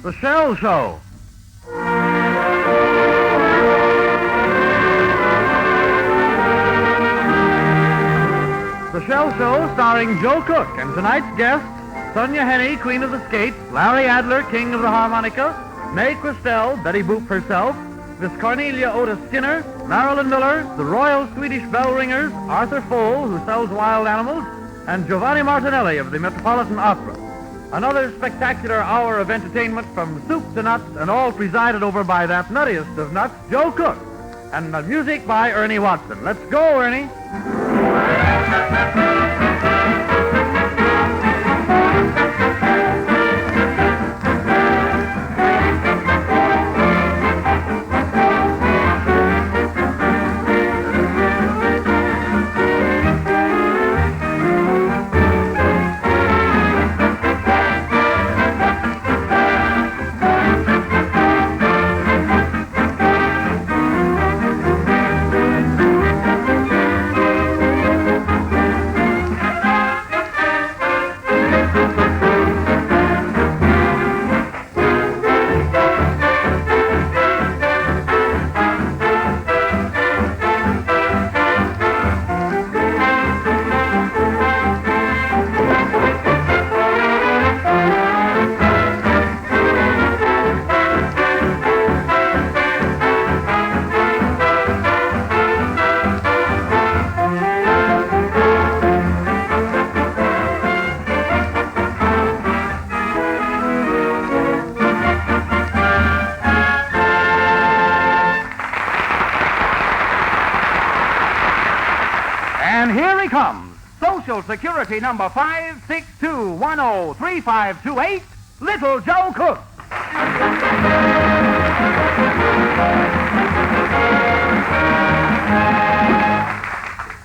The Shell Show. The Shell Show starring Joe Cook and tonight's guests, Sonia Henney, Queen of the Skates, Larry Adler, King of the Harmonica, Mae Christelle, Betty Boop herself, Miss Cornelia Otis Skinner, Marilyn Miller, the Royal Swedish Bell Ringers, Arthur Fole, who sells wild animals, and Giovanni Martinelli of the Metropolitan Opera. Another spectacular hour of entertainment from soup to nuts, and all presided over by that nuttiest of nuts, Joe Cook. And the music by Ernie Watson. Let's go, Ernie. And here he comes, Social Security number 562103528, Little Joe Cook.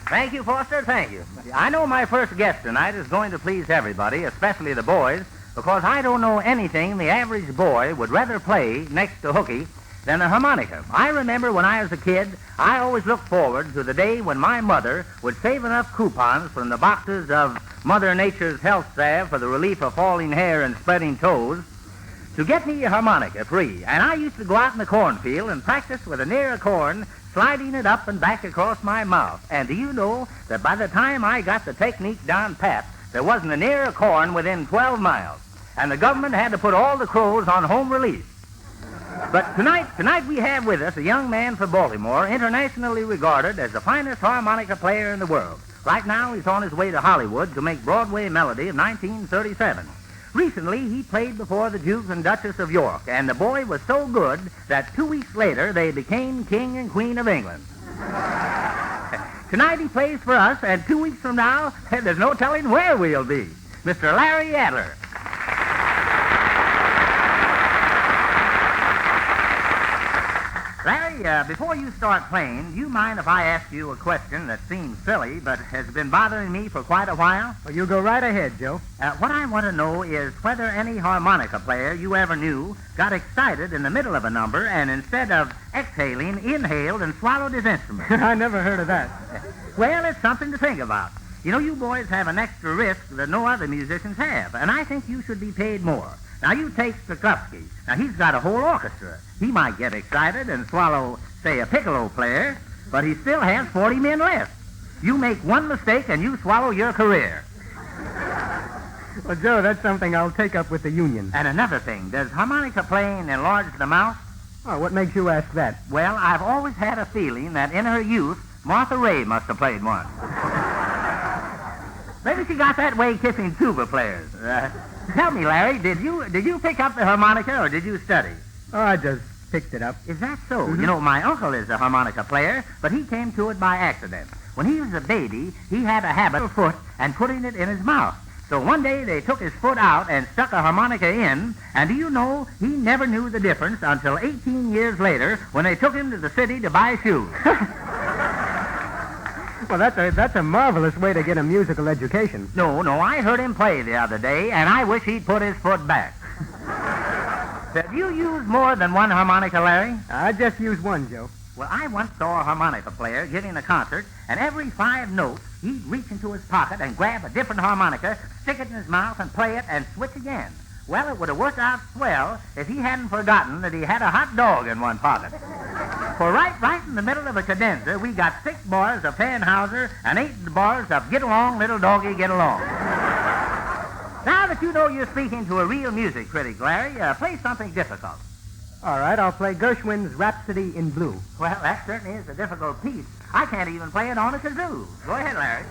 Thank you, Foster, thank you. I know my first guest tonight is going to please everybody, especially the boys, because I don't know anything the average boy would rather play next to hooky than the harmonica. I remember when I was a kid, I always looked forward to the day when my mother would save enough coupons from the boxes of Mother Nature's health salve for the relief of falling hair and spreading toes to get me a harmonica free. And I used to go out in the cornfield and practice with an ear of corn, sliding it up and back across my mouth. And do you know that by the time I got the technique down pat, there wasn't an ear of corn within 12 miles. And the government had to put all the crows on home release. But tonight we have with us a young man from Baltimore, internationally regarded as the finest harmonica player in the world. Right now, he's on his way to Hollywood to make Broadway Melody of 1937. Recently, he played before the Duke and Duchess of York, and the boy was so good that 2 weeks later, they became King and Queen of England. Tonight he plays for us, and 2 weeks from now, there's no telling where we'll be. Mr. Larry Adler. Larry, before you start playing, do you mind if I ask you a question that seems silly but has been bothering me for quite a while? Well, you go right ahead, Joe. What I want to know is whether any harmonica player you ever knew got excited in the middle of a number and instead of exhaling, inhaled and swallowed his instrument. I never heard of that. Well, it's something to think about. You know, you boys have an extra risk that no other musicians have, and I think you should be paid more. Now, you take Stokowski. Now, he's got a whole orchestra. He might get excited and swallow, say, a piccolo player, but he still has 40 men left. You make one mistake and you swallow your career. Well, Joe, that's something I'll take up with the union. And another thing, does harmonica playing enlarge the mouth? Oh, what makes you ask that? Well, I've always had a feeling that in her youth, Martha Ray must have played one. Maybe she got that way kissing tuba players. Tell me, Larry, did you pick up the harmonica or did you study? Oh, I just picked it up. Is that so? Mm-hmm. You know, my uncle is a harmonica player, but he came to it by accident. When he was a baby, he had a habit of foot and putting it in his mouth. So one day they took his foot out and stuck a harmonica in, and do you know, he never knew the difference until 18 years later when they took him to the city to buy shoes. Well, that's a marvelous way to get a musical education. No, I heard him play the other day, and I wish he'd put his foot back. Did you use more than one harmonica, Larry? I just used one, Joe. Well, I once saw a harmonica player giving a concert, and every 5 notes, he'd reach into his pocket and grab a different harmonica, stick it in his mouth, and play it, and switch again. Well, it would have worked out swell if he hadn't forgotten that he had a hot dog in one pocket. For right in the middle of a cadenza, we got 6 bars of Tannhauser and 8 bars of Get Along, Little Doggy, Get Along. Now that you know you're speaking to a real music critic, Larry, play something difficult. All right, I'll play Gershwin's Rhapsody in Blue. Well, that certainly is a difficult piece. I can't even play it on a kazoo. Go ahead, Larry.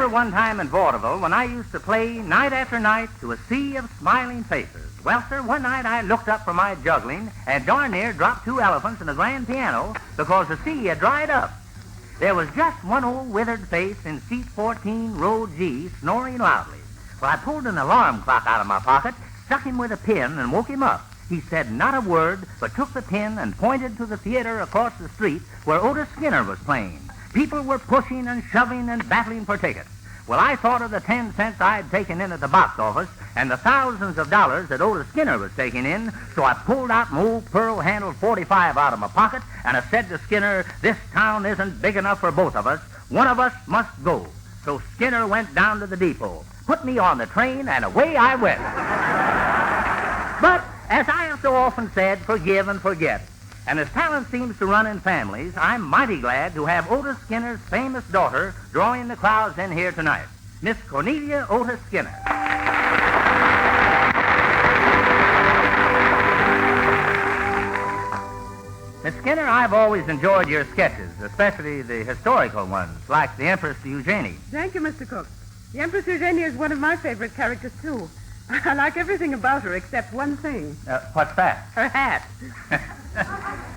remember one time in vaudeville when I used to play night after night to a sea of smiling faces. Well, sir, one night I looked up from my juggling and darn near dropped 2 elephants in the grand piano because the sea had dried up. There was just one old withered face in seat 14, row G, snoring loudly. Well, I pulled an alarm clock out of my pocket, stuck him with a pin, and woke him up. He said not a word, but took the pin and pointed to the theater across the street where Otis Skinner was playing. People were pushing and shoving and battling for tickets. Well, I thought of the 10 cents I had taken in at the box office and the thousands of dollars that Otis Skinner was taking in, so I pulled out my old pearl-handled .45 out of my pocket, and I said to Skinner, "This town isn't big enough for both of us. One of us must go." So Skinner went down to the depot, put me on the train, and away I went. But, as I have so often said, forgive and forget. And as talent seems to run in families, I'm mighty glad to have Otis Skinner's famous daughter drawing the crowds in here tonight, Miss Cornelia Otis Skinner. Miss Skinner, I've always enjoyed your sketches, especially the historical ones, like the Empress Eugenie. Thank you, Mr. Cook. The Empress Eugenie is one of my favorite characters, too. I like everything about her except one thing. What's that? Her hat.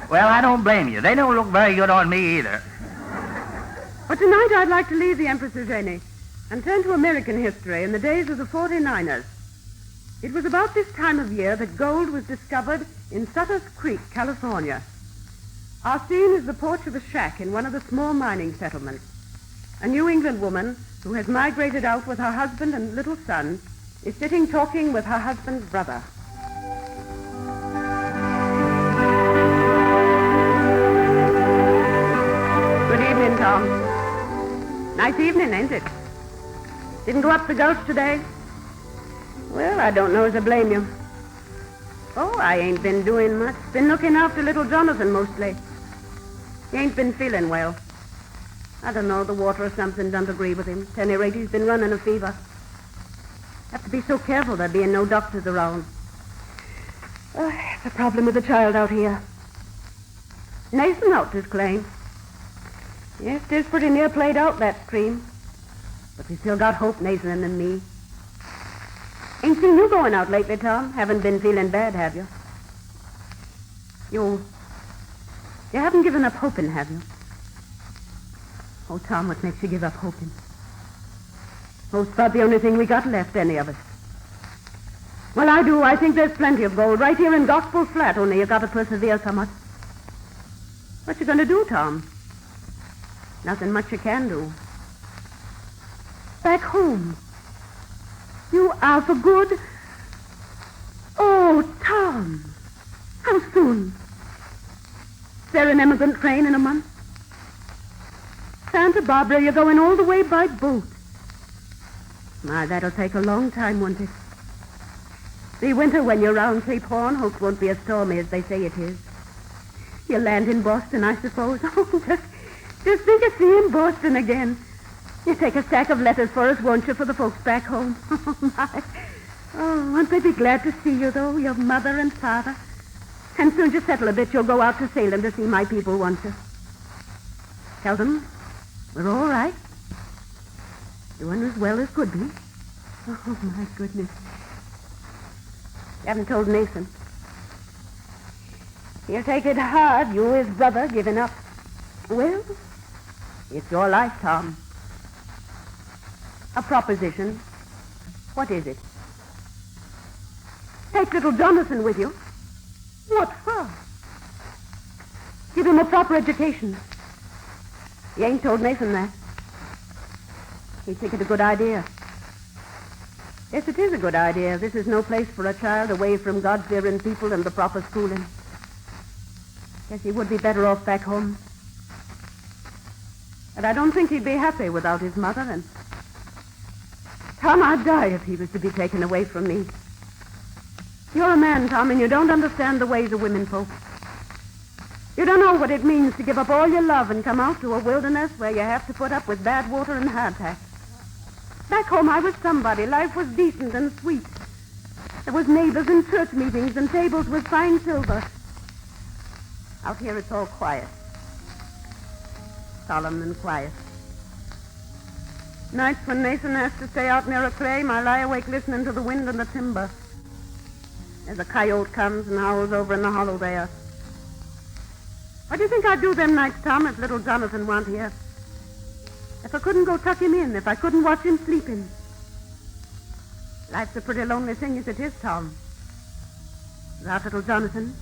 Well, I don't blame you. They don't look very good on me either. But tonight I'd like to leave the Empress Eugenie and turn to American history in the days of the 49ers. It was about this time of year that gold was discovered in Sutter's Creek, California. Our scene is the porch of a shack in one of the small mining settlements. A New England woman who has migrated out with her husband and little son is sitting talking with her husband's brother. Good evening, Tom. Nice evening, ain't it? Didn't go up the gulch today? Well, I don't know as I blame you. Oh, I ain't been doing much. Been looking after little Jonathan mostly. He ain't been feeling well. I don't know, the water or something don't agree with him. At any rate, he's been running a fever. Have to be so careful there being no doctors around. It's a problem with the child out here. Nathan out his claim. Yes, 'tis pretty near played out, that scream. But we still got hope, Nathan and me. Ain't seen you going out lately, Tom. Haven't been feeling bad, have you? You haven't given up hoping, have you? Oh, Tom, what makes you give up hoping? Oh, it's about the only thing we got left, any of us. Well, I do. I think there's plenty of gold right here in Gospel Flat, only you got to persevere somewhat. What you going to do, Tom? Nothing much you can do. Back home. You are for good? Oh, Tom. How soon? Is there an emigrant train in a month? Santa Barbara, you're going all the way by boat. My, that'll take a long time, won't it? The winter when you're round Cape Horn, hopes won't be as stormy as they say it is. You'll land in Boston, I suppose. Oh, just think of seeing Boston again. You take a stack of letters for us, won't you, for the folks back home? Oh, my. Oh, won't they be glad to see you, though, your mother and father? And soon as you settle a bit, you'll go out to Salem to see my people, won't you? Tell them we're all right. Doing as well as could be. Oh, my goodness. You haven't told Nathan. He'll take it hard, you, his brother, giving up. Well, it's your life, Tom. A proposition. What is it? Take little Jonathan with you. What for? Give him a proper education. You ain't told Nathan that. He'd think it a good idea. Yes, it is a good idea. This is no place for a child away from God-fearing people and the proper schooling. Guess he would be better off back home. But I don't think he'd be happy without his mother, and Tom, I'd die if he was to be taken away from me. You're a man, Tom, and you don't understand the ways of women folk. You don't know what it means to give up all your love and come out to a wilderness where you have to put up with bad water and hardtack. Back home, I was somebody. Life was decent and sweet. There was neighbors and church meetings and tables with fine silver. Out here, it's all quiet. Solemn and quiet. Nights when Nathan has to stay out near a claim, I lie awake listening to the wind and the timber. As a coyote comes and howls over in the hollow there. What do you think I'd do them nights, Tom, if little Jonathan weren't here? If I couldn't go tuck him in, if I couldn't watch him sleeping. Life's a pretty lonely thing as it is, Tom. without little Jonathan,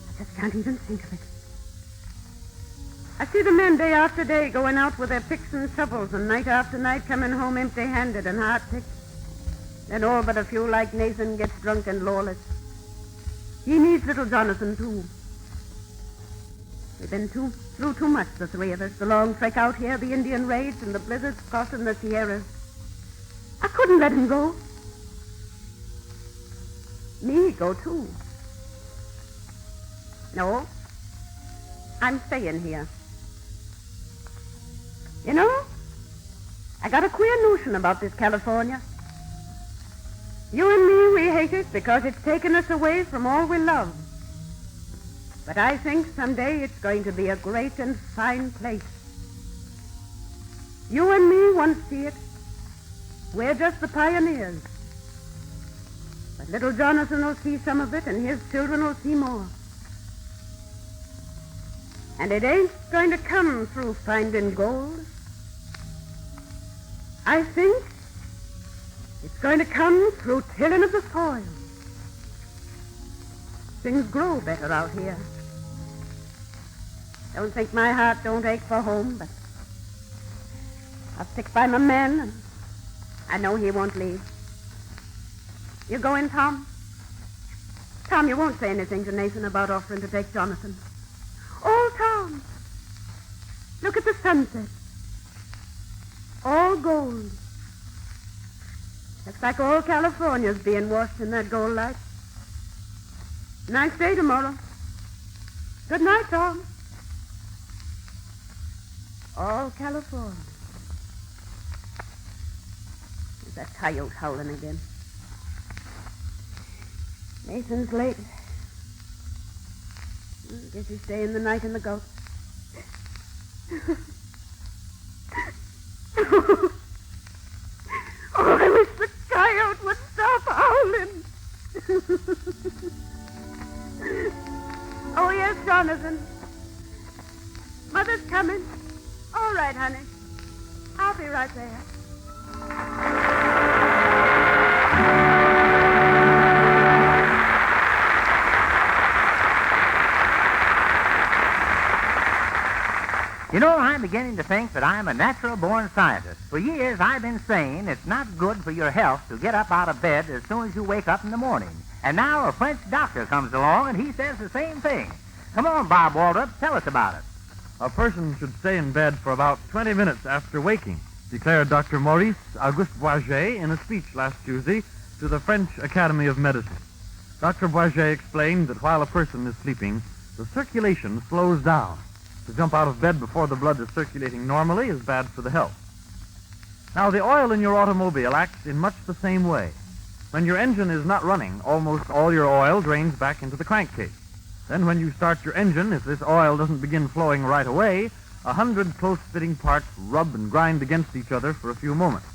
I just can't even think of it. I see the men day after day going out with their picks and shovels and night after night coming home empty-handed and hard-picked. Then all but a few like Nathan gets drunk and lawless. He needs little Jonathan, too. We've been through too much, the three of us. The long trek out here, the Indian raids, and the blizzards crossing the Sierras. I couldn't let him go. Me go, too. No, I'm staying here. You know, I got a queer notion about this California. You and me, we hate it because it's taken us away from all we love. But I think someday it's going to be a great and fine place. You and me won't see it. We're just the pioneers. But little Jonathan will see some of it, and his children will see more. And it ain't going to come through finding gold. I think it's going to come through tilling of the soil. Things grow better out here. Don't think my heart don't ache for home, but I'll stick by my man, and I know he won't leave. You going, Tom? Tom, you won't say anything to Nathan about offering to take Jonathan. Oh, Tom, look at the sunset. All gold. Looks like all California's being washed in that gold light. Nice day tomorrow. Good night, Tom. All California. There's that coyote howling again. Nathan's late. Guess he's staying the night in the goat. Oh, I wish the coyote would stop howling. Oh, yes, Jonathan. Mother's coming. All right, honey. I'll be right there. You know, I'm beginning to think that I'm a natural-born scientist. For years, I've been saying it's not good for your health to get up out of bed as soon as you wake up in the morning. And now a French doctor comes along, and he says the same thing. Come on, Bob Waldrop, tell us about it. A person should stay in bed for about 20 minutes after waking, declared Dr. Maurice Auguste Bourget in a speech last Tuesday to the French Academy of Medicine. Dr. Bourget explained that while a person is sleeping, the circulation slows down. To jump out of bed before the blood is circulating normally is bad for the health. Now, the oil in your automobile acts in much the same way. When your engine is not running, almost all your oil drains back into the crankcase. Then when you start your engine, if this oil doesn't begin flowing right away, 100 close-fitting parts rub and grind against each other for a few moments.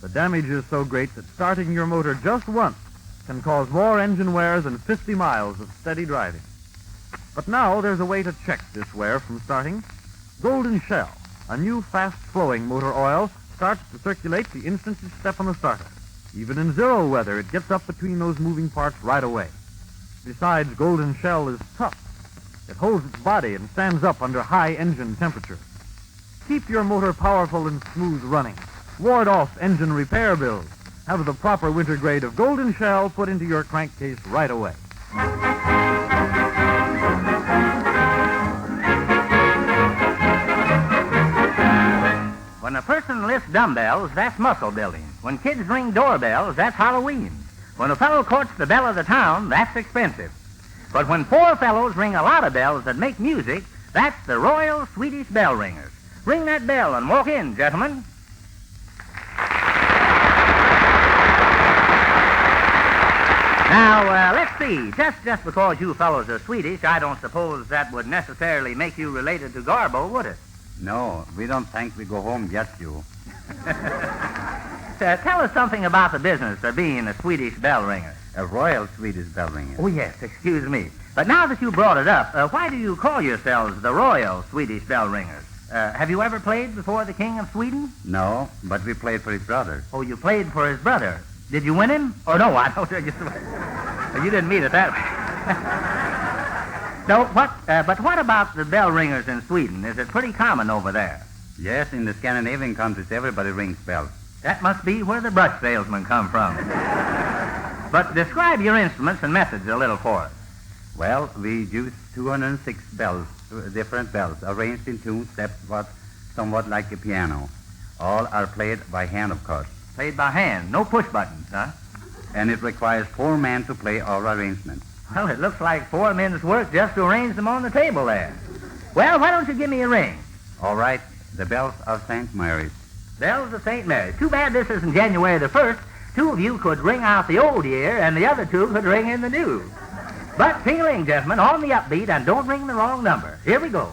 The damage is so great that starting your motor just once can cause more engine wear than 50 miles of steady driving. But now there's a way to check this wear from starting. Golden Shell, a new fast-flowing motor oil, starts to circulate the instant you step on the starter. Even in zero weather, it gets up between those moving parts right away. Besides, Golden Shell is tough. It holds its body and stands up under high engine temperature. Keep your motor powerful and smooth running. Ward off engine repair bills. Have the proper winter grade of Golden Shell put into your crankcase right away. When a person lifts dumbbells, that's muscle building. When kids ring doorbells, that's Halloween. When a fellow courts the belle of the town, that's expensive. But when four fellows ring a lot of bells that make music, that's the Royal Swedish Bell Ringers. Ring that bell and walk in, gentlemen. Now, let's see. Just because you fellows are Swedish, I don't suppose that would necessarily make you related to Garbo, would it? No, we don't think we go home get you. Tell us something about the business of being a Swedish bell ringer. A Royal Swedish Bell Ringer. Oh, yes, excuse me. But now that you brought it up, why do you call yourselves the Royal Swedish Bell Ringers? Have you ever played before the King of Sweden? No, but we played for his brother. Oh, you played for his brother. Did you win him? Or no, I don't. You didn't mean it that way. So, but what about the bell ringers in Sweden? Is it pretty common over there? Yes, in the Scandinavian countries, everybody rings bells. That must be where the brush salesmen come from. But describe your instruments and methods a little for us. Well, we use 206 bells, different bells, arranged in tunes somewhat like a piano. All are played by hand, of course. Played by hand, no push buttons, huh? And it requires 4 men to play all arrangements. Well, it looks like 4 men's work just to arrange them on the table there. Well, why don't you give me a ring? All right, the bells of St. Mary's. Bells of St. Mary's. Too bad this isn't January the 1st. 2 of you could ring out the old year, and the other 2 could ring in the new. But ting-a-ling, gentlemen, on the upbeat, and don't ring the wrong number. Here we go.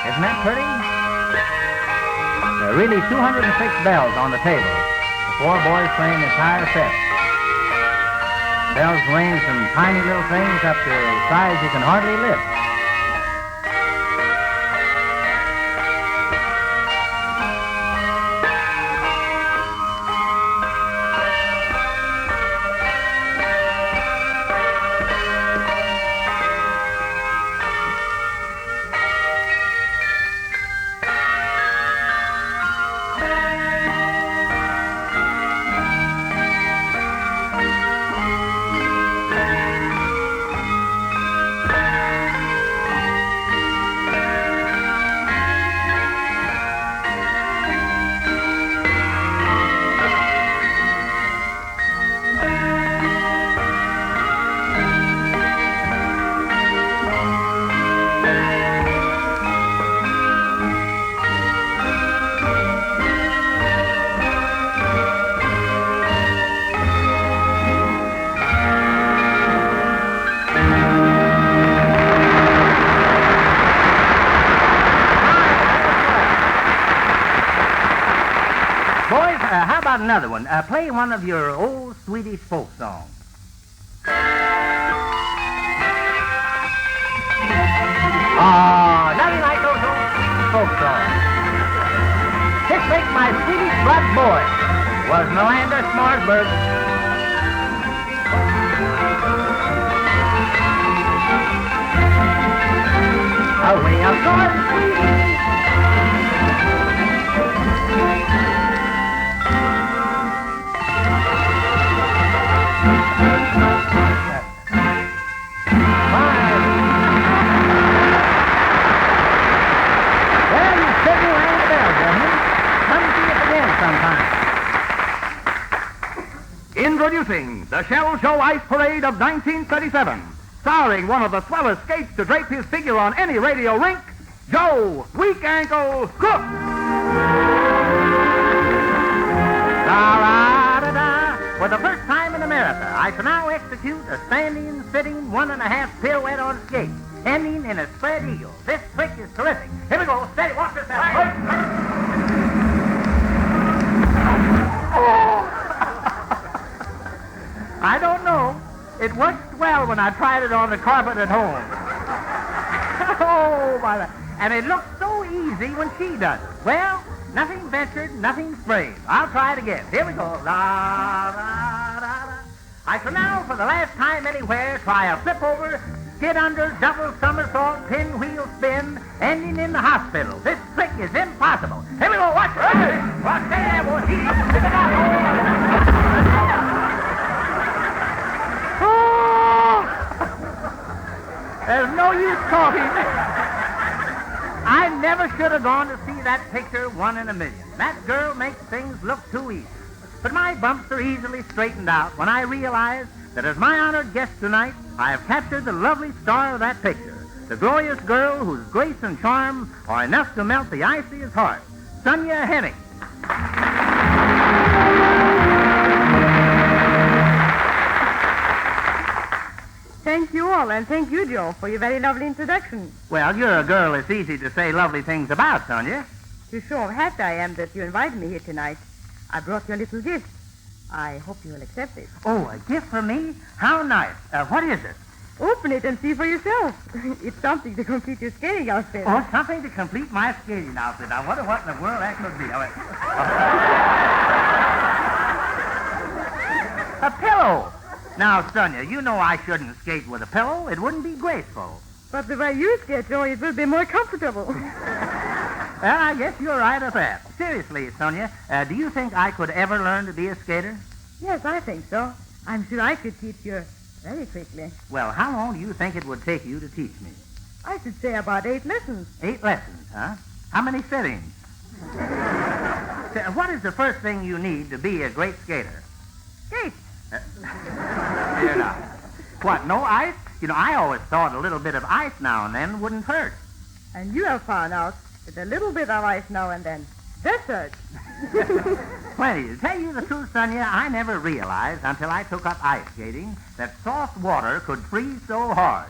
Isn't that pretty? There are really 206 bells on the table. The 4 boys playing the entire set. Bells range from tiny little things up to size you can hardly lift. How about another one? Play one of your old Swedish folk songs. Oh, nothing like those old Swedish folk songs. This makes my Swedish blood boy was Melander Smarsburg. Away up north, Sweden. Introducing the Shell Show Ice Parade of 1937, starring one of the swellest skates to drape his figure on any radio rink, Joe Weak Ankle Cook. Da-da-da-da. For the first time in America, I shall now execute a standing, sitting, 1.5 pirouette on skates, ending in a spread eagle. This trick is terrific. Here we go. Steady. Watch this out. I don't know. It worked well when I tried it on the carpet at home. Oh, my. And it looks so easy when she does it. Well, nothing ventured, nothing sprayed. I'll try it again. Here we go. La, la, la, la. I shall now, for the last time anywhere, try a flip over, skid under, double somersault, pinwheel spin, ending in the hospital. This trick is impossible. Here we go. Watch it. Hey. Watch there, boy. There's no use talking. I never should have gone to see that picture 1 in a million. That girl makes things look too easy. But my bumps are easily straightened out when I realize that as my honored guest tonight, I have captured the lovely star of that picture, the glorious girl whose grace and charm are enough to melt the iciest heart, Sonia Henning. Thank you all, and thank you, Joe, for your very lovely introduction. Well, you're a girl it's easy to say lovely things about, Sonia. To show how happy I am that you invited me here tonight, I brought you a little gift. I hope you will accept it. Oh, a gift for me? How nice. What is it? Open it and see for yourself. It's something to complete your skating outfit. Oh, something to complete my skating outfit. I wonder what in the world that could be. Now, Sonia, you know I shouldn't skate with a pillow. It wouldn't be graceful. But the way you skate, Joe, it will be more comfortable. Well, I guess you're right at that. Seriously, Sonia, do you think I could ever learn to be a skater? Yes, I think so. I'm sure I could teach you very quickly. Well, how long do you think it would take you to teach me? I should say about 8 lessons. 8 lessons, huh? How many sittings? What is the first thing you need to be a great skater? Skates. Here now. What, no ice? You know, I always thought a little bit of ice now and then wouldn't hurt. And you have found out that a little bit of ice now and then does hurt. Plenty. To tell you the truth, Sonia, I never realized until I took up ice skating that soft water could freeze so hard.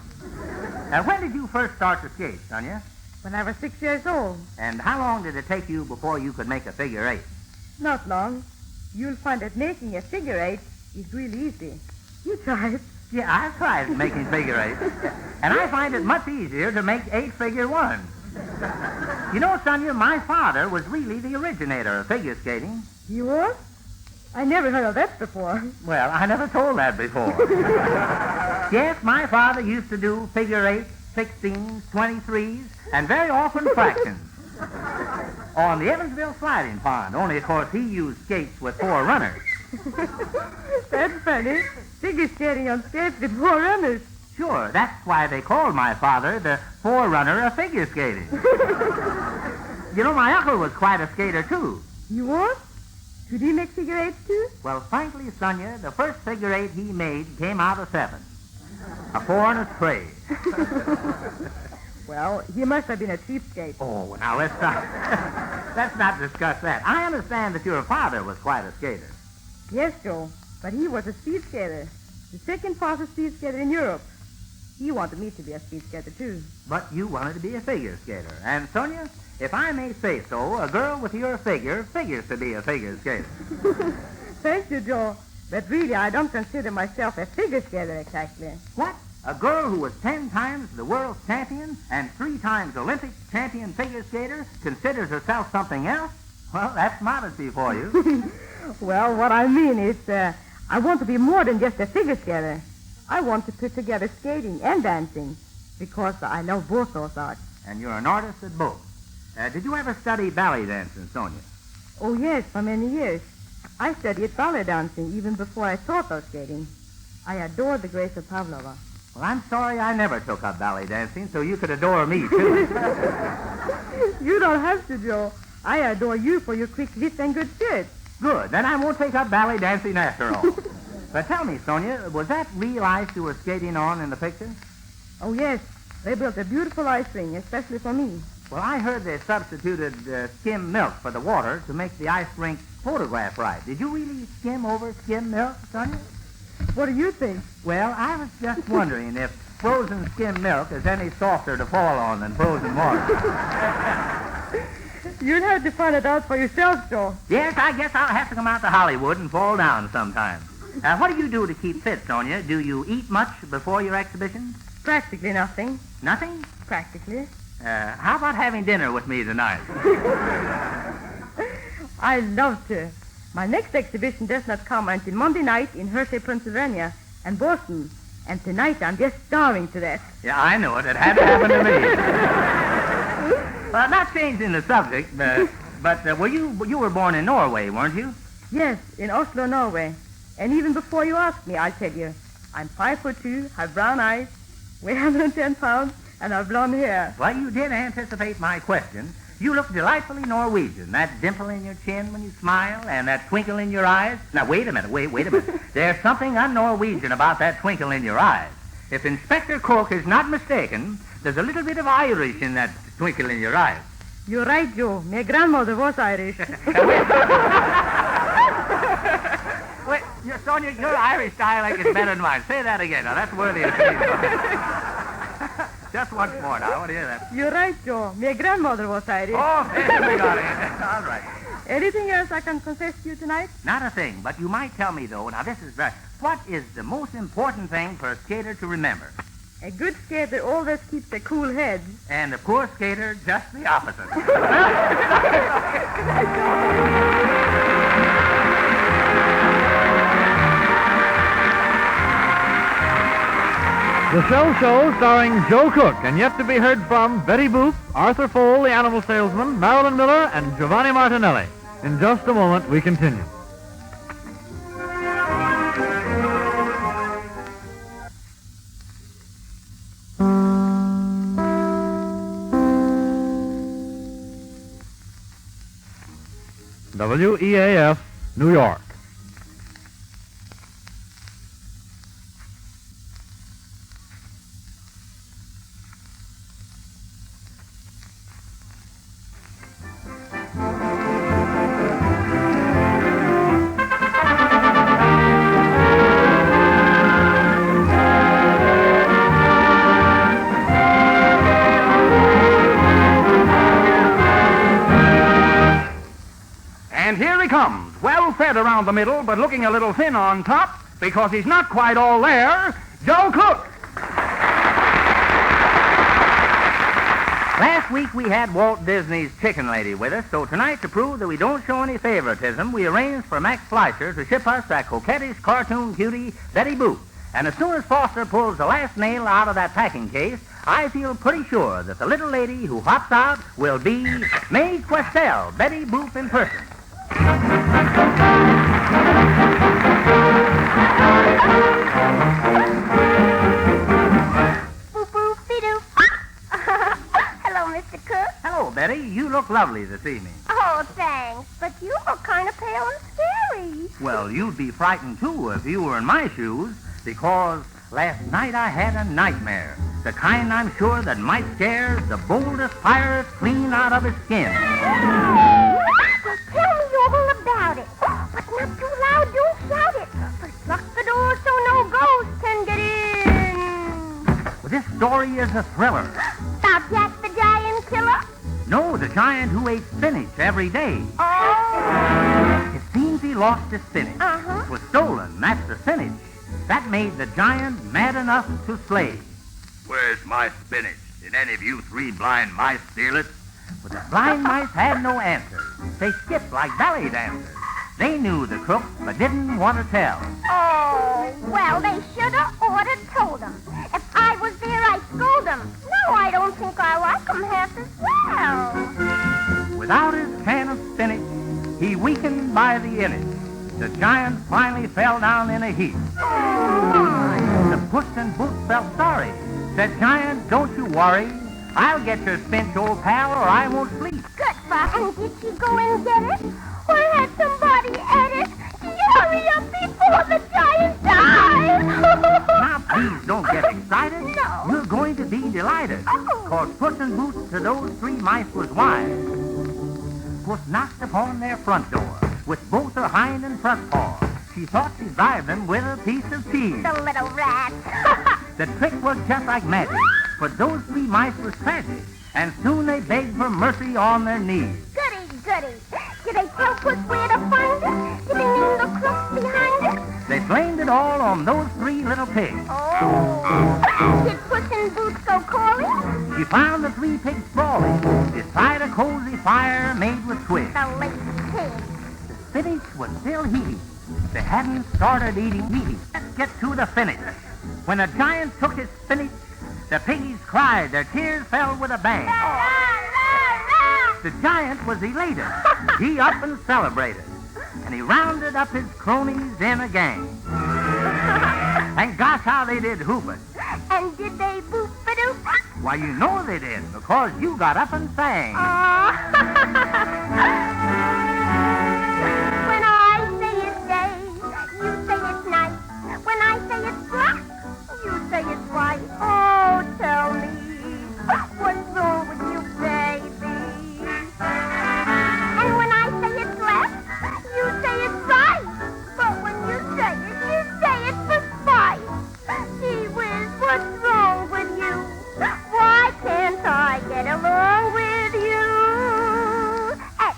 When did you first start to skate, Sonia? When I was 6 years old. And how long did it take you before you could make a figure 8? Not long. You'll find that making a figure 8 is really easy. You try it. Yeah, I've tried making figure 8. And I find it much easier to make 8 figure 1. You know, Sonia, my father was really the originator of figure skating. You were? I never heard of that before. Well, I never told that before. Yes, my father used to do figure 8s, 16s, 23s, and very often fractions. On the Evansville sliding pond, only, of course, he used skates with 4 runners. That's funny. Figure skating on skates with 4 runners. Sure, that's why they called my father the forerunner of figure skating. You know, my uncle was quite a skater, too. You were? Could he make figure 8s, too? Well, frankly, Sonia, the first figure 8 he made came out of 7. A 4 and a 3. Well, he must have been a cheapskate. Oh, now let's not discuss that. I understand that your father was quite a skater. Yes, Joe, but he was a speed skater. The second fastest speed skater in Europe. He wanted me to be a speed skater, too. But you wanted to be a figure skater. And, Sonia, if I may say so, a girl with your figure figures to be a figure skater. Thank you, Joe. But really, I don't consider myself a figure skater exactly. What? A girl who was 10 times the world champion and 3 times Olympic champion figure skater considers herself something else? Well, that's modesty for you. Well, what I mean is, I want to be more than just a figure skater. I want to put together skating and dancing because I love both those arts. And you're an artist at both. Did you ever study ballet dancing, Sonia? Oh, yes, for many years. I studied ballet dancing even before I thought of skating. I adored the grace of Pavlova. Well, I'm sorry I never took up ballet dancing, so you could adore me, too. You don't have to, Joe. I adore you for your quick wit and good spirit. Good. Then I won't take up ballet dancing after all. But tell me, Sonia, was that real ice you were skating on in the picture? Oh, yes. They built a beautiful ice ring, especially for me. Well, I heard they substituted skim milk for the water to make the ice rink photograph right. Did you really skim over skim milk, Sonia? What do you think? Well, I was just wondering if frozen skim milk is any softer to fall on than frozen water. You'll have to find it out for yourself, Joe. Yes, I guess I'll have to come out to Hollywood and fall down sometime. What do you do to keep fit, Sonia? Do you eat much before your exhibition? Practically nothing. Nothing? Practically. How about having dinner with me tonight? I'd love to. My next exhibition does not come until Monday night in Hershey, Pennsylvania, and Boston. And tonight I'm just starving to death. Yeah, I know it. It had to happen to me. Well, not changing the subject, but you were born in Norway, weren't you? Yes, in Oslo, Norway. And even before you ask me, I'll tell you. I'm 5'2", have brown eyes, weigh 110 pounds, and have blonde hair. Well, you did anticipate my question. You look delightfully Norwegian. That dimple in your chin when you smile and that twinkle in your eyes. Now, wait a minute. There's something un-Norwegian about that twinkle in your eyes. If Inspector Cook is not mistaken, there's a little bit of Irish in that twinkle in your eyes. You're right, Joe. My grandmother was Irish. Wait, Sonia, your Irish dialect is better than mine. Say that again. Now, that's worthy of me. Just once more now. I want to hear that. You're right, Joe. My grandmother was Irish. Oh, there we got it. All right. Anything else I can confess to you tonight? Not a thing, but you might tell me, though, now this is right. What is the most important thing for a skater to remember? A good skater always keeps a cool head. And a poor skater, just the opposite. The Shell Show starring Joe Cook and yet to be heard from Betty Boop, Arthur Fole, the animal salesman, Marilyn Miller, and Giovanni Martinelli. In just a moment, we continue. WEAF, New York. And here he comes, well fed around the middle, but looking a little thin on top, because he's not quite all there, Joe Cook. Last week we had Walt Disney's Chicken Lady with us, so tonight, to prove that we don't show any favoritism, we arranged for Max Fleischer to ship us that coquettish cartoon cutie, Betty Boop. And as soon as Foster pulls the last nail out of that packing case, I feel pretty sure that the little lady who hops out will be Mae Questel, Betty Boop in person. Hello, Mr. Cook. Hello, Betty. You look lovely this evening. Oh, thanks. But you look kind of pale and scary. Well, you'd be frightened, too, if you were in my shoes, because last night I had a nightmare. The kind I'm sure that might scare the boldest pirate clean out of his skin. Well, tell me all about it. But not too loud, don't shout it. First lock the door so no ghost can get in. Well, this story is a thriller. About Jack the Giant Killer? No, the giant who ate spinach every day. Oh. It seems he lost his spinach. Uh-huh. It was stolen, that's the spinach. That made the giant mad enough to slay. Where's my spinach? Did any of you three blind mice steal it? But the blind mice had no answer. They skipped like ballet dancers. They knew the crook, but didn't want to tell. Oh, well, they shoulda, oughta told him. If I was there, I'd scold him. No, I don't think I like him half as well. Without his can of spinach, he weakened by the inch. The giant finally fell down in a heap. Oh, The Puss in Boots felt sorry. Said, Giant, don't you worry. I'll get your spinach, old pal, or I won't sleep. good for her. And did she go and get it? Or had somebody at it? Hurry up before the giant dies. Now, please don't get excited. No. You're going to be delighted. Oh. 'Cause Puss in Boots to those three mice was wise. Puss knocked upon their front door with both her hind and front paw. She thought she'd drive them with a piece of cheese. The little rat. The trick was just like magic, for those three mice were tragic, and soon they begged for mercy on their knees. Goody, goody. Did they tell Puss where to find it? Did they name the crooks behind it? They blamed it all on those three little pigs. Oh. Did Puss in Boots go calling? She found the three pigs sprawling beside a cozy fire made with twigs. The late pig. The spinach was still heating. They hadn't started eating meaty. Let's get to the finish. When the giant took his spinach, the piggies cried. Their tears fell with a bang. The giant was elated. He up and celebrated. And he rounded up his cronies in a gang. And gosh, how they did hoop it. And did they boop-a-doop? Why, you know they did, because you got up and sang. When I say it's day, you say it's night. When I say it's black, you say it's white. Oh, tell me, what's wrong with you, baby? And when I say it's left, you say it's right. But when you say it for spite. Gee whiz, what's wrong with you? Why can't I get along with you? At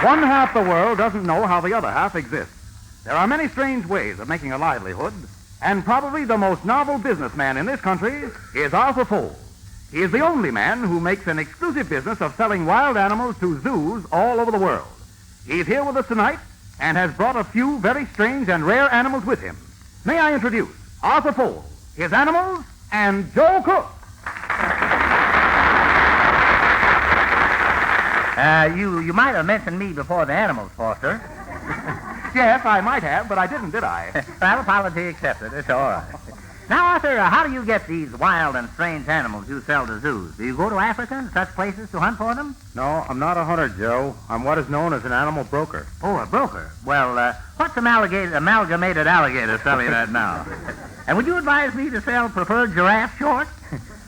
One half the world doesn't know how the other half exists. There are many strange ways of making a livelihood, and probably the most novel businessman in this country is Arthur Fowl. He is the only man who makes an exclusive business of selling wild animals to zoos all over the world. He's here with us tonight and has brought a few very strange and rare animals with him. May I introduce Arthur Fowl, his animals, and Joe Cook. You might have mentioned me before the animals, Foster. Yes, I might have, but I didn't, did I? Well, apology accepted. It's all right. Now, Arthur, how do you get these wild and strange animals you sell to zoos? Do you go to Africa and such places to hunt for them? No, I'm not a hunter, Joe. I'm what is known as an animal broker. Oh, a broker. Well, what's amalgamated alligator selling at now? And would you advise me to sell preferred giraffe short?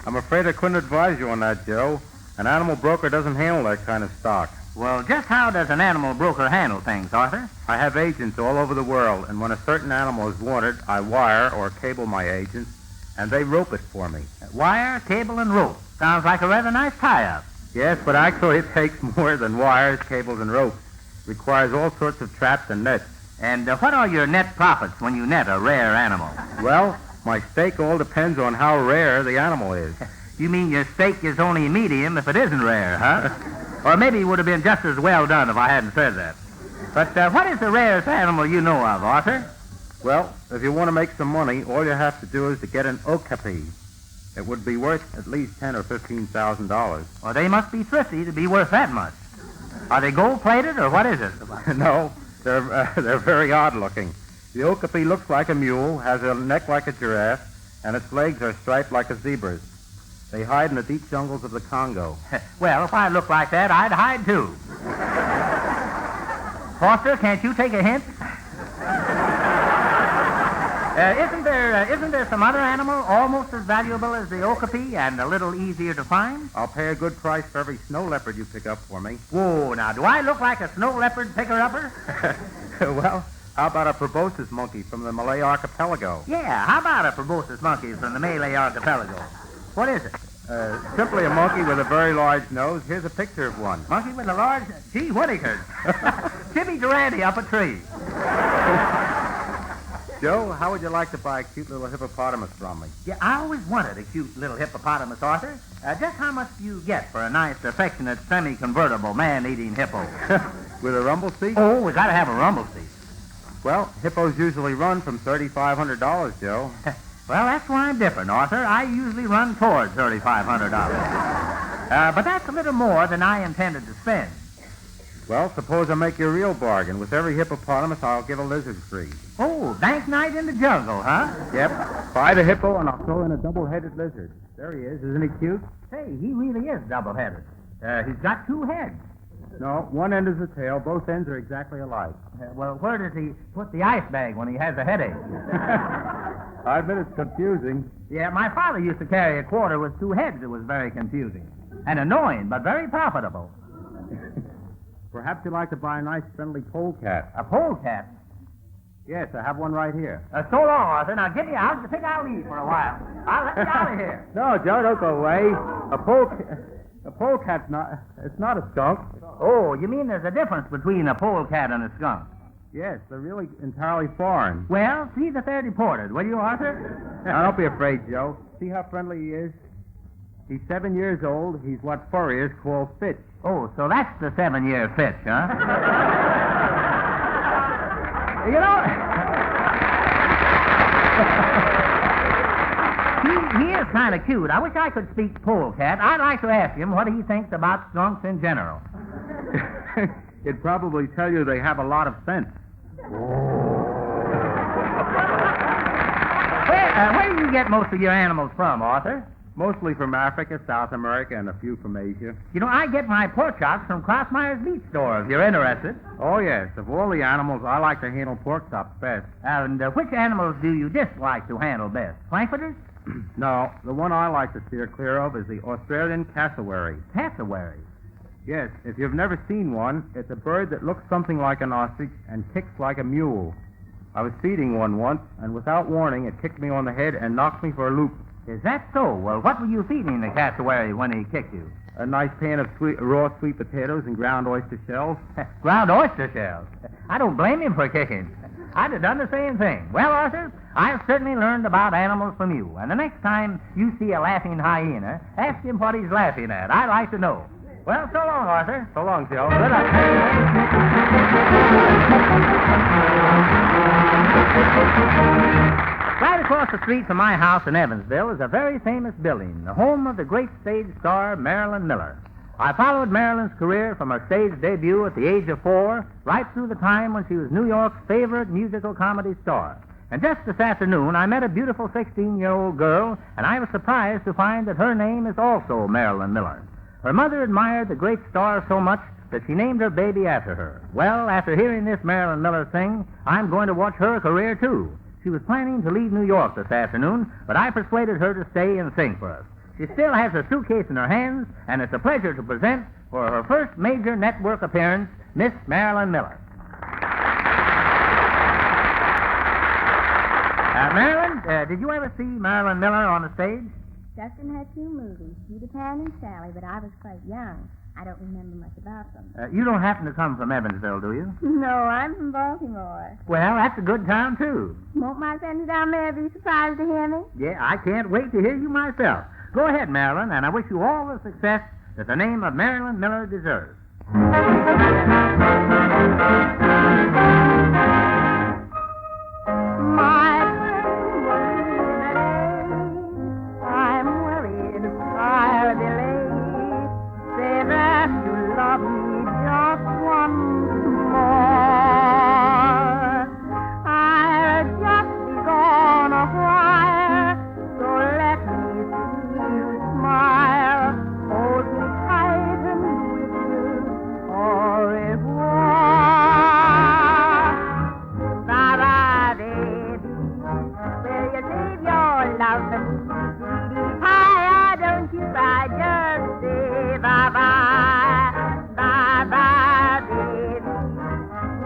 I'm afraid I couldn't advise you on that, Joe. An animal broker doesn't handle that kind of stock. Well, just how does an animal broker handle things, Arthur? I have agents all over the world, and when a certain animal is wanted, I wire or cable my agents, and they rope it for me. Wire, cable, and rope. Sounds like a rather nice tie-up. Yes, but actually it takes more than wires, cables, and ropes. It requires all sorts of traps and nets. And what are your net profits when you net a rare animal? Well, my stake all depends on how rare the animal is. You mean your steak is only medium if it isn't rare, huh? Or maybe it would have been just as well done if I hadn't said that. But what is the rarest animal you know of, Arthur? Well, if you want to make some money, all you have to do is to get an okapi. It would be worth at least $10,000 or $15,000. Well, they must be thrifty to be worth that much. Are they gold-plated, or what is it? No, they're very odd-looking. The okapi looks like a mule, has a neck like a giraffe, and its legs are striped like a zebra's. They hide in the deep jungles of the Congo. Well, if I looked like that, I'd hide, too. Foster, can't you take a hint? Isn't there some other animal almost as valuable as the okapi and a little easier to find? I'll pay a good price for every snow leopard you pick up for me. Whoa, now, do I look like a snow leopard picker-upper? Well, how about a proboscis monkey from the Malay archipelago? Yeah, how about a proboscis monkey from the Malay archipelago? What is it? Simply a monkey with a very large nose. Here's a picture of one. Monkey with a large... Gee, whittakers. Chippy Durante up a tree. Joe, how would you like to buy a cute little hippopotamus from me? Yeah, I always wanted a cute little hippopotamus, Arthur. Just how much do you get for a nice, affectionate, semi-convertible, man-eating hippo? With a rumble seat? Oh, we got to have a rumble seat. Well, hippos usually run from $3,500, Joe. Well, that's why I'm different, Arthur. I usually run towards $3,500. But that's a little more than I intended to spend. Well, suppose I make you a real bargain. With every hippopotamus, I'll give a lizard free. Oh, bank night in the jungle, huh? Yep. Buy the hippo, and I'll throw in a double-headed lizard. There he is. Isn't he cute? Hey, he really is double-headed. He's got two heads. No, one end is the tail. Both ends are exactly alike. Well, where does he put the ice bag when he has a headache? I admit it's confusing. Yeah, my father used to carry a quarter with two heads. It was very confusing. And annoying, but very profitable. Perhaps you'd like to buy a nice, friendly polecat. A polecat? Yes, I have one right here. So long, Arthur. Now, get me out. I think I'll leave for a while. I'll let me out of here. No, Joe, don't go away. A polecat's not... It's not a skunk. Oh, you mean there's a difference between a polecat and a skunk? Yes, they're really entirely foreign. Well, see that they're deported, will you, Arthur? Now, don't be afraid, Joe. See how friendly he is? He's 7 years old. He's what furriers call Fitch. Oh, so that's the 7-year Fitch, huh? You know... He is kind of cute. I wish I could speak polecat. I'd like to ask him what he thinks about skunks in general. He'd probably tell you they have a lot of sense. Where do you get most of your animals from, Arthur? Mostly from Africa, South America, and a few from Asia. You know, I get my pork chops from Crossmeyer's Meat Store, if you're interested. Oh, yes. Of all the animals, I like to handle pork chops best. And which animals do you dislike to handle best? Frankfurters? No, the one I like to steer clear of is the Australian cassowary. Cassowary? Yes, if you've never seen one, it's a bird that looks something like an ostrich and kicks like a mule. I was feeding one once, and without warning, it kicked me on the head and knocked me for a loop. Is that so? Well, what were you feeding the cassowary when he kicked you? A nice pan of raw sweet potatoes and ground oyster shells. Ground oyster shells. I don't blame him for kicking. I'd have done the same thing. Well, Arthur, I've certainly learned about animals from you. And the next time you see a laughing hyena, ask him what he's laughing at. I'd like to know. Well, so long, Arthur. So long, Joe. Good luck. Right across the street from my house in Evansville is a very famous building, the home of the great stage star Marilyn Miller. I followed Marilyn's career from her stage debut at the age of 4 right through the time when she was New York's favorite musical comedy star. And just this afternoon, I met a beautiful 16-year-old girl, and I was surprised to find that her name is also Marilyn Miller. Her mother admired the great star so much that she named her baby after her. Well, after hearing this Marilyn Miller sing, I'm going to watch her career, too. She was planning to leave New York this afternoon, but I persuaded her to stay and sing for us. She still has her suitcase in her hands, and it's a pleasure to present, for her first major network appearance, Miss Marilyn Miller. Marilyn, did you ever see Marilyn Miller on the stage? Just in her 2 movies, Peter Pan and Sally, but I was quite young. I don't remember much about them. You don't happen to come from Evansville, do you? No, I'm from Baltimore. Well, that's a good town, too. Won't my friends down there be surprised to hear me? Yeah, I can't wait to hear you myself. Go ahead, Marilyn, and I wish you all the success that the name of Marilyn Miller deserves. My friend I'm worried I'll be late. Say that you love me just once more. I'll just be gone a while, so let me see you smile. Hold me tight and whisper au revoir. Bye-bye, baby. Will you save your love for me? Hi, don't you cry, just say bye-bye. Bye-bye, baby.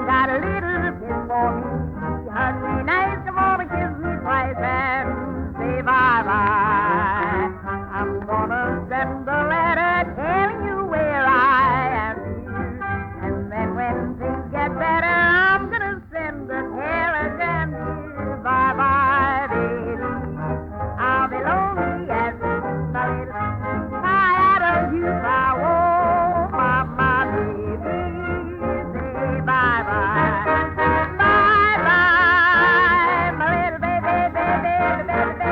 Got a little kiss for me. Hug me nice, come over, kiss me twice, and say bye-bye. I'm gonna send a letter telling you where I am, and then when things get better, I'm gonna send a telegram to you. Bye-bye, baby. I'll be lonely as my little tired of you. I won't, my baby. Say bye-bye. Bye-bye, my little baby, baby, baby, baby.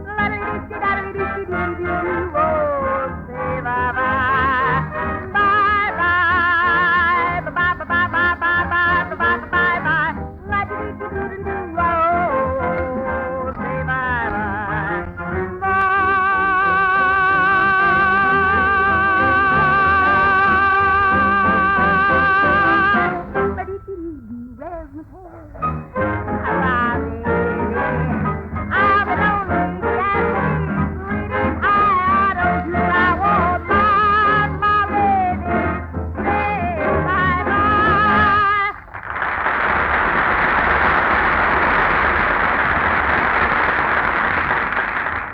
La-dee-dee-dee-da-dee-dee-dee-dee-dee. Oh, say bye-bye. Bye-bye. Bye-bye-bye-bye-bye-bye-bye-bye. La-dee-dee-dee-dee-dee-dee. Oh, say bye-bye. Ba-dee-dee-dee-dee. Where's my hair? Bye-bye, baby. I'll be lonely, sweetie. I don't do I want my baby. Say bye-bye.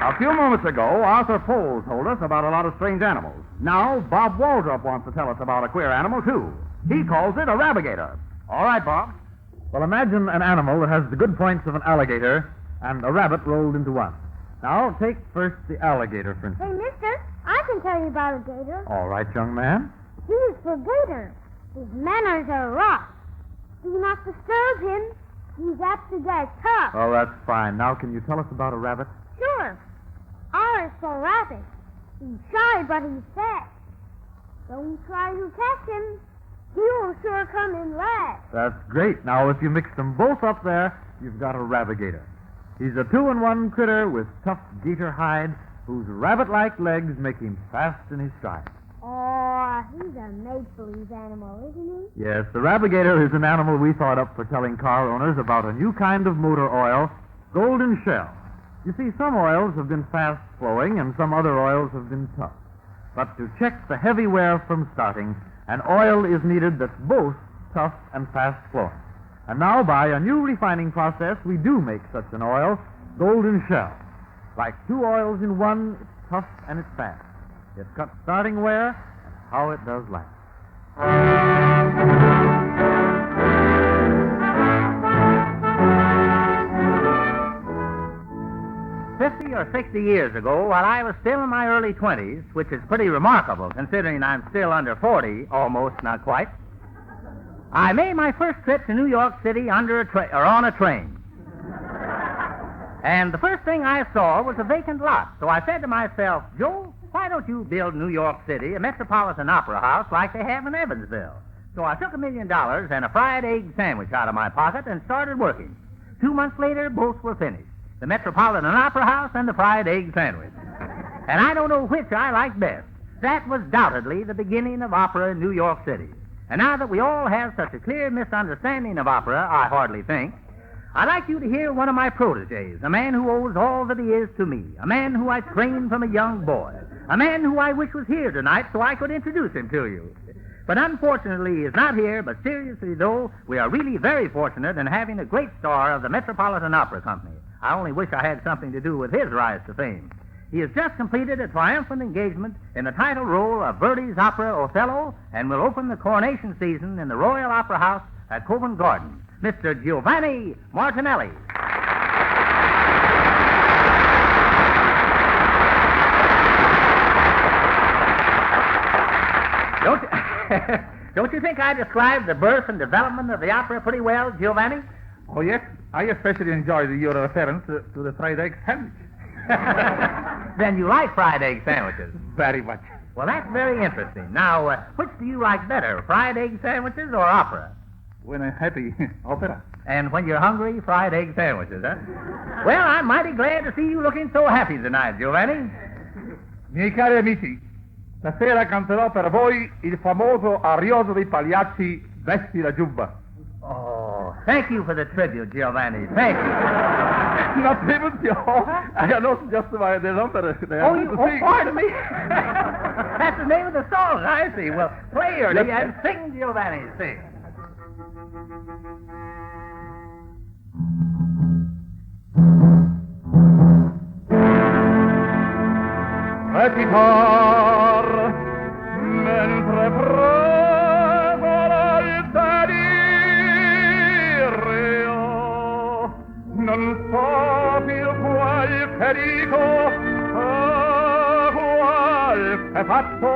A few moments ago, Arthur Pohl told us about a lot of strange animals. Now, Bob Waldrop wants to tell us about a queer animal, too. He calls it a rabigator. All right, Bob. Well, imagine an animal that has the good points of an alligator and a rabbit rolled into one. Now, take first the alligator, for instance. Hey, mister, I can tell you about a gator. All right, young man. He's the gator. His manners are rough. Do not disturb him. He's apt to get tough. Oh, that's fine. Now, can you tell us about a rabbit? Sure. Ours for rabbit. He's shy, but he's fast. Don't try to catch him. He'll sure come in last. That's great. Now, if you mix them both up there, you've got a rabigator. He's a 2-in-1 critter with tough gator hide, whose rabbit-like legs make him fast in his stride. Oh, he's a make-believe animal, isn't he? Yes, the rabigator is an animal we thought up for telling car owners about a new kind of motor oil, Golden Shell. You see, some oils have been fast-flowing and some other oils have been tough. But to check the heavy wear from starting, an oil is needed that's both tough and fast-flowing. And now, by a new refining process, we do make such an oil, Golden Shell. Like 2 oils in one, it's tough and it's fast. It's starting where and how it does last. 50 or 60 years ago, while I was still in my early 20s, which is pretty remarkable considering I'm still under 40, almost, not quite, I made my first trip to New York City on a train. And the first thing I saw was a vacant lot. So I said to myself, Joe, why don't you build New York City a Metropolitan Opera House like they have in Evansville? So I took $1 million and a fried egg sandwich out of my pocket and started working. 2 months later, both were finished. The Metropolitan Opera House and the fried egg sandwich. And I don't know which I like best. That was doubtedly the beginning of opera in New York City. And now that we all have such a clear misunderstanding of opera, I hardly think, I'd like you to hear one of my protégés, a man who owes all that he is to me, a man who I trained from a young boy, a man who I wish was here tonight so I could introduce him to you. But unfortunately, he is not here, but seriously, though, we are really very fortunate in having a great star of the Metropolitan Opera Company. I only wish I had something to do with his rise to fame. He has just completed a triumphant engagement in the title role of Verdi's opera Othello and will open the coronation season in the Royal Opera House at Covent Garden. Mr. Giovanni Martinelli. Don't you think I described the birth and development of the opera pretty well, Giovanni? Oh, yes. I especially enjoyed your reference to the fried egg sandwich. Then you like fried egg sandwiches? Very much. Well, that's very interesting. Now, which do you like better, fried egg sandwiches or opera? When I'm happy, opera. And when you're hungry, fried egg sandwiches, huh? Well, I'm mighty glad to see you looking so happy tonight, Giovanni. Miei cari amici, stasera canterò per voi il famoso arioso dei pagliacci Vesti la giubba. Oh, thank you for the tribute, Giovanni. Thank you. Not even you. I know just about the number. Pardon me. That's the name of the song, I see. Well, play, Ernie, and sing, Giovanni, sing. Recitar mentre pregola il delirio, non so più qualche dico, qualche fatto,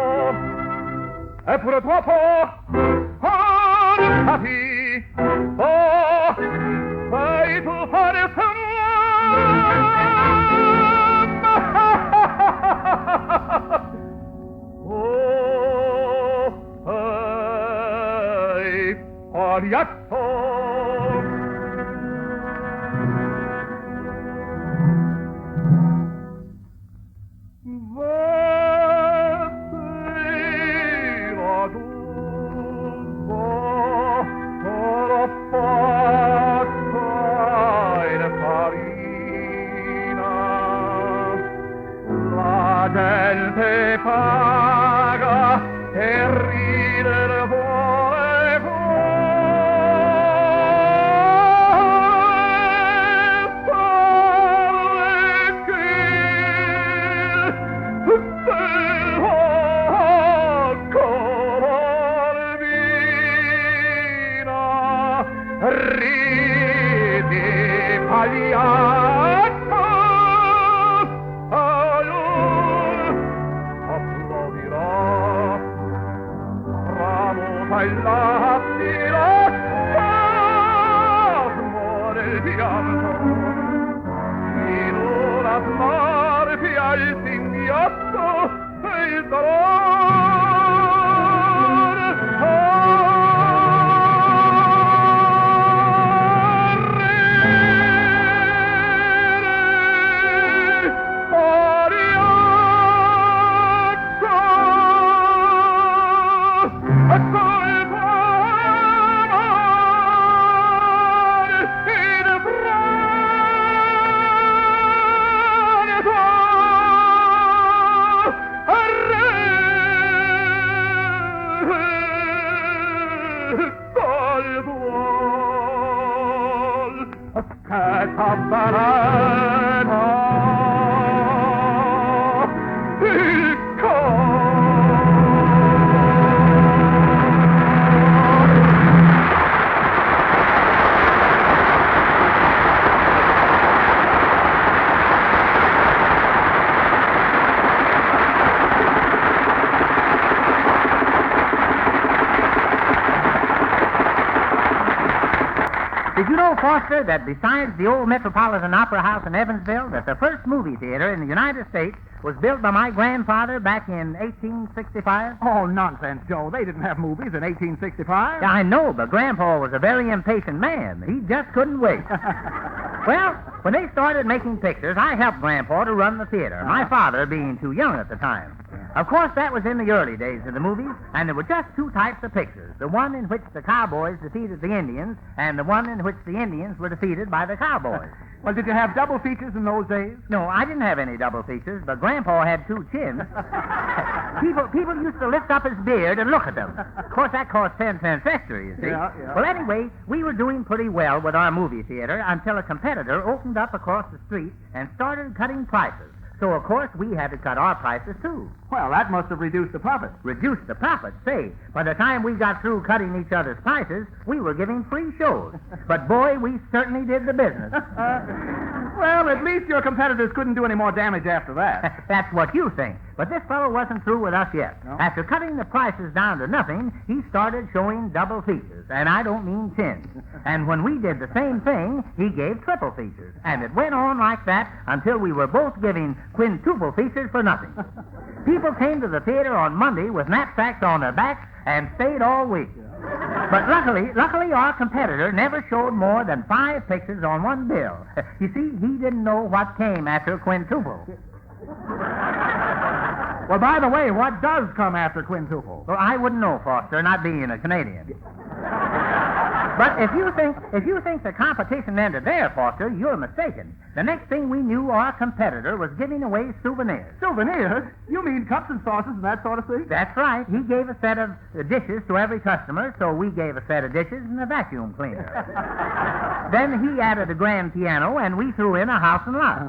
e purtroppo capi, oh, sei tu fare Pagliaccio. Vestiva giubba, ora fatta in farina, la gente paga e ridere vuole. Il know, Foster, that besides the old Metropolitan Opera House in Evansville, that the first movie theater in the United States was built by my grandfather back in 1865? Oh, nonsense, Joe. They didn't have movies in 1865. Yeah, I know, but Grandpa was a very impatient man. He just couldn't wait. Well, when they started making pictures, I helped Grandpa to run the theater, my father being too young at the time. Of course, that was in the early days of the movies, and there were just two types of pictures. The one in which the cowboys defeated the Indians, and the one in which the Indians were defeated by the cowboys. Well, did you have double features in those days? No, I didn't have any double features, but Grandpa had two chins. People used to lift up his beard and look at them. Of course, that cost 10 cents extra, you see. Yeah. Well, anyway, we were doing pretty well with our movie theater until a competitor opened up across the street and started cutting prices. So, of course, we had to cut our prices, too. Well, that must have reduced the profit. Reduced the profit, say. By the time we got through cutting each other's prices, we were giving free shows. But, boy, we certainly did the business. Well, at least your competitors couldn't do any more damage after that. That's what you think. But this fellow wasn't through with us yet. No? After cutting the prices down to nothing, he started showing double features. And I don't mean chins. And when we did the same thing, he gave triple features. And it went on like that until we were both giving quintuple features for nothing. People came to the theater on Monday with knapsacks on their backs and stayed all week. But luckily, our competitor never showed more than 5 pictures on one bill. You see, he didn't know what came after quintuple. Well, by the way, what does come after quintuple? Well, I wouldn't know, Foster, not being a Canadian. But if you think the competition ended there, Foster, you're mistaken. The next thing we knew, our competitor was giving away souvenirs. Souvenirs? You mean cups and saucers and that sort of thing? That's right. He gave a set of dishes to every customer, so we gave a set of dishes and a vacuum cleaner. Then he added a grand piano, and we threw in a house and lot.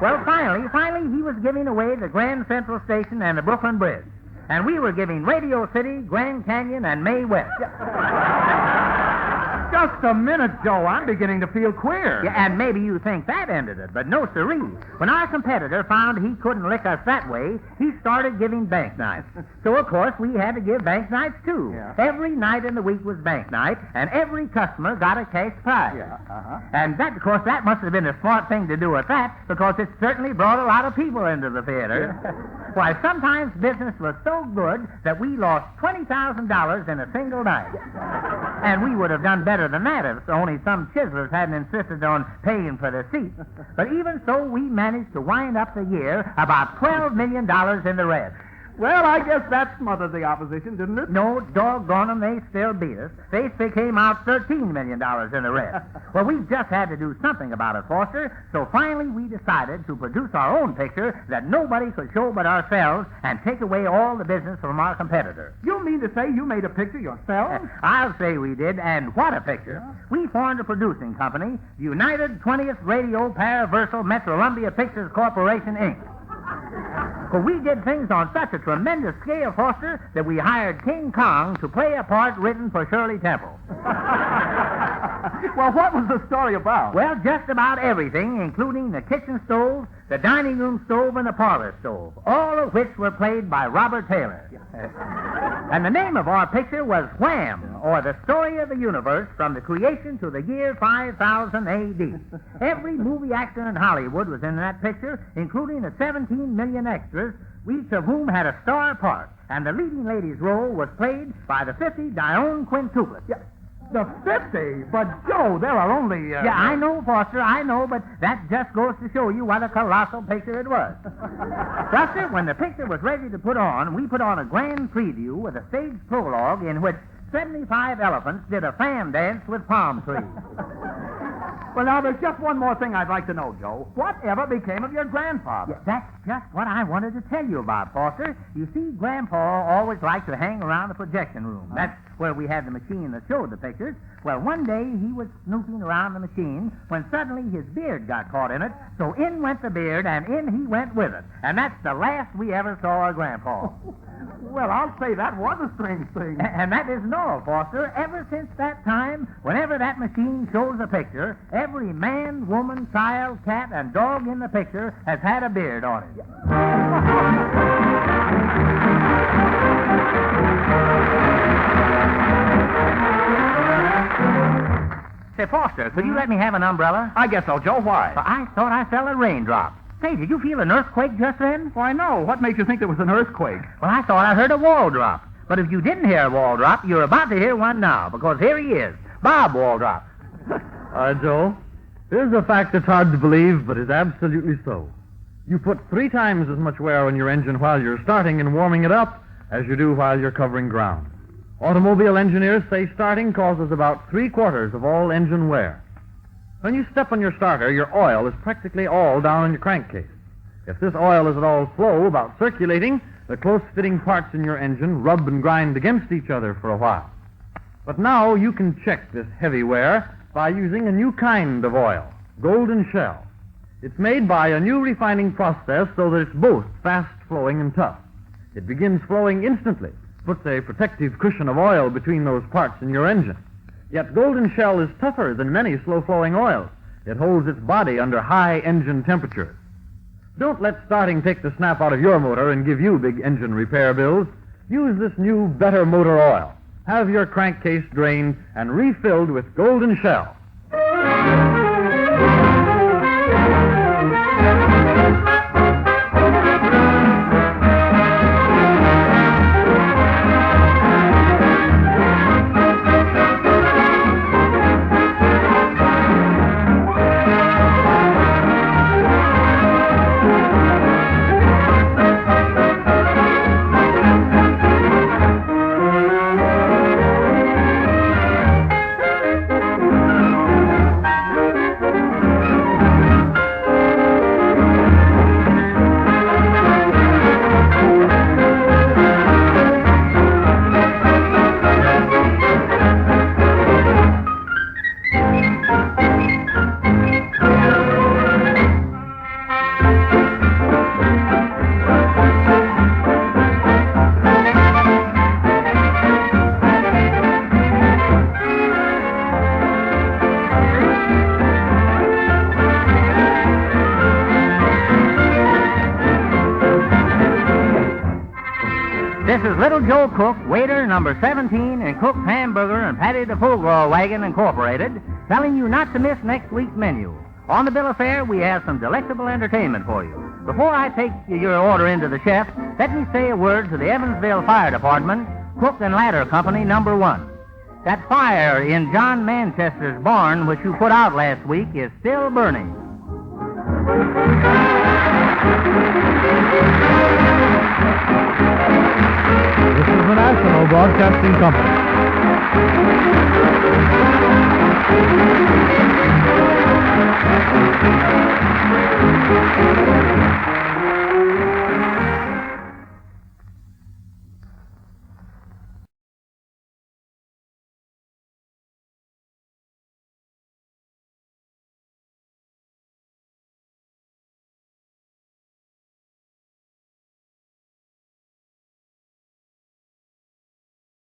Well, finally, he was giving away the Grand Central Station and the Brooklyn Bridge. And we were giving Radio City, Grand Canyon, and Mae West. Just a minute, Joe. I'm beginning to feel queer. Yeah, and maybe you think that ended it, but no siree. When our competitor found he couldn't lick us that way, he started giving bank nights. So, of course, we had to give bank nights, too. Yeah. Every night in the week was bank night, and every customer got a cash prize. Yeah, And that, of course, that must have been a smart thing to do at that, because it certainly brought a lot of people into the theater. Yeah. Why, sometimes business was so good that we lost $20,000 in a single night. And we would have done better than that if only some chiselers hadn't insisted on paying for their seats. But even so, we managed to wind up the year about $12 million in the red. Well, I guess that smothered the opposition, didn't it? No, doggone them, they still beat us. They came out $13 million in the red. Well, we just had to do something about it, Foster, so finally we decided to produce our own picture that nobody could show but ourselves and take away all the business from our competitor. You mean to say you made a picture yourself? I'll say we did, and what a picture. Yeah. We formed a producing company, the United 20th Radio Paraversal Metrolumbia Pictures Corporation, Inc. For we did things on such a tremendous scale, Foster, that we hired King Kong to play a part written for Shirley Temple. Well, what was the story about? Well, just about everything, including the kitchen stove, the dining room stove, and the parlor stove, all of which were played by Robert Taylor. And the name of our picture was Wham, or The Story of the Universe from the creation to the year 5000 A.D. Every movie actor in Hollywood was in that picture, including the 17 million extras, each of whom had a star part. And the leading lady's role was played by the 50 Dione quintuplets. Yeah. The 50? But, Joe, there are only... Yeah, I know, Foster, I know, but that just goes to show you what a colossal picture it was. Foster, when the picture was ready to put on, we put on a grand preview with a stage prologue in which 75 elephants did a fan dance with palm trees. Well, now, there's just one more thing I'd like to know, Joe. Whatever became of your grandfather? Yeah, that's just what I wanted to tell you about, Foster. You see, Grandpa always liked to hang around the projection room. That's where we had the machine that showed the pictures. Well, one day he was snooping around the machine when suddenly his beard got caught in it, so in went the beard, and in he went with it. And that's the last we ever saw of Grandpa. Well, I'll say that was a strange thing. And that isn't all, Foster. Ever since that time, whenever that machine shows a picture, every man, woman, child, cat, and dog in the picture has had a beard on it. Say, Foster, could you let me have an umbrella? I guess so, Joe. Why? Well, I thought I felt a raindrop. Say, did you feel an earthquake just then? Why, no. What makes you think there was an earthquake? Well, I thought I heard a wall drop. But if you didn't hear a wall drop, you're about to hear one now, because here he is, Bob Waldrop. Joe, here's a fact that's hard to believe, but is absolutely so. You put 3 times as much wear on your engine while you're starting and warming it up as you do while you're covering ground. Automobile engineers say starting causes about 3/4 of all engine wear. When you step on your starter, your oil is practically all down on your crankcase. If this oil is at all slow about circulating, the close-fitting parts in your engine rub and grind against each other for a while. But now you can check this heavy wear by using a new kind of oil, Golden Shell. It's made by a new refining process so that it's both fast-flowing and tough. It begins flowing instantly, puts a protective cushion of oil between those parts in your engine. Yet Golden Shell is tougher than many slow-flowing oils. It holds its body under high engine temperatures. Don't let starting take the snap out of your motor and give you big engine repair bills. Use this new, better motor oil. Have your crankcase drained and refilled with Golden Shell. This is Little Joe Cook, waiter number 17 in Cook's Hamburger and Patty the Foie Wagon Incorporated, telling you not to miss next week's menu. On the bill of fare, we have some delectable entertainment for you. Before I take your order into the chef, let me say a word to the Evansville Fire Department, Cook and Ladder Company number 1. That fire in John Manchester's barn, which you put out last week, is still burning. This is the National Broadcasting Company.